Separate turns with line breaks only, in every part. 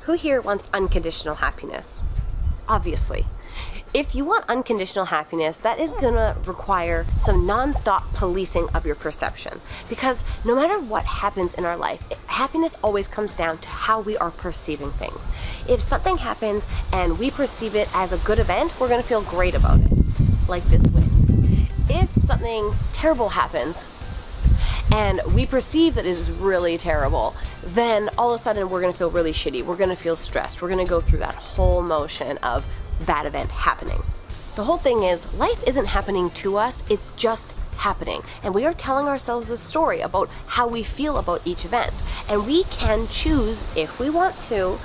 Who here wants unconditional happiness? Obviously. If you want unconditional happiness, that is gonna require some non-stop policing of your perception. Because no matter what happens in our life, happiness always comes down to how we are perceiving things. If something happens and we perceive it as a good event, we're gonna feel great about it, like this wind. If something terrible happens, and we perceive that it is really terrible, then all of a sudden we're gonna feel really shitty, we're gonna feel stressed, we're gonna go through that whole motion of that event happening. The whole thing is, life isn't happening to us, it's just happening. And we are telling ourselves a story about how we feel about each event. And we can choose, if we want to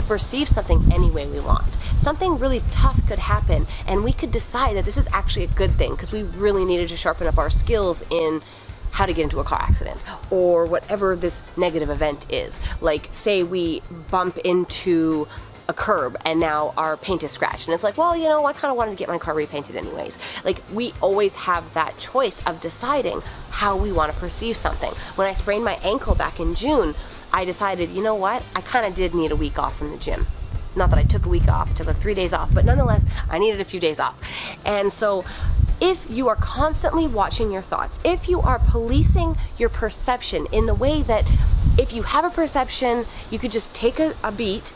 perceive something any way we want. Something really tough could happen, and we could decide that this is actually a good thing because we really needed to sharpen up our skills in how to get into a car accident, or whatever this negative event is. Like, say we bump into a curb and now our paint is scratched, and it's like, well, you know, I kind of wanted to get my car repainted anyways. Like, we always have that choice of deciding how we want to perceive something. When I sprained my ankle back in June, I decided, you know what, I kind of did need a week off from the gym. Not that I took a week off, I took like 3 days off, but nonetheless, I needed a few days off. And so, if you are constantly watching your thoughts, if you are policing your perception in the way that if you have a perception, you could just take a beat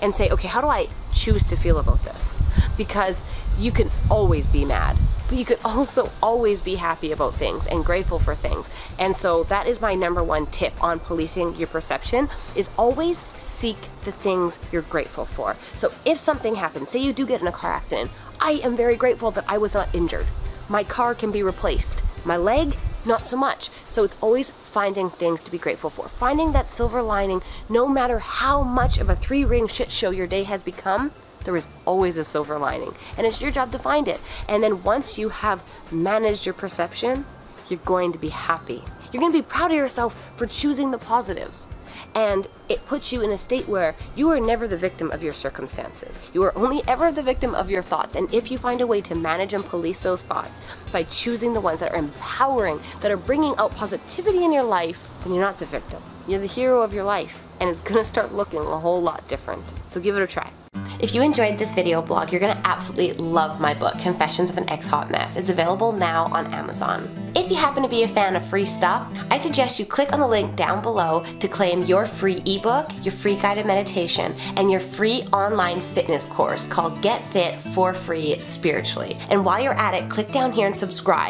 and say, okay, how do I choose to feel about this? Because you can always be mad, but you could also always be happy about things and grateful for things. And so that is my #1 tip on policing your perception, is always seek the things you're grateful for. So if something happens, say you do get in a car accident, I am very grateful that I was not injured. My car can be replaced. My leg, not so much. So it's always finding things to be grateful for. Finding that silver lining, no matter how much of a 3-ring shit show your day has become, there is always a silver lining. And it's your job to find it. And then once you have managed your perception, you're going to be happy. You're going to be proud of yourself for choosing the positives. And it puts you in a state where you are never the victim of your circumstances. You are only ever the victim of your thoughts. And if you find a way to manage and police those thoughts by choosing the ones that are empowering, that are bringing out positivity in your life, then you're not the victim. You're the hero of your life. And it's gonna start looking a whole lot different. So give it a try. If you enjoyed this video blog, you're gonna absolutely love my book, Confessions of an Ex-Hot Mess. It's available now on Amazon. If you happen to be a fan of free stuff, I suggest you click on the link down below to claim your free ebook, your free guided meditation, and your free online fitness course called Get Fit for Free Spiritually. And while you're at it, click down here and subscribe.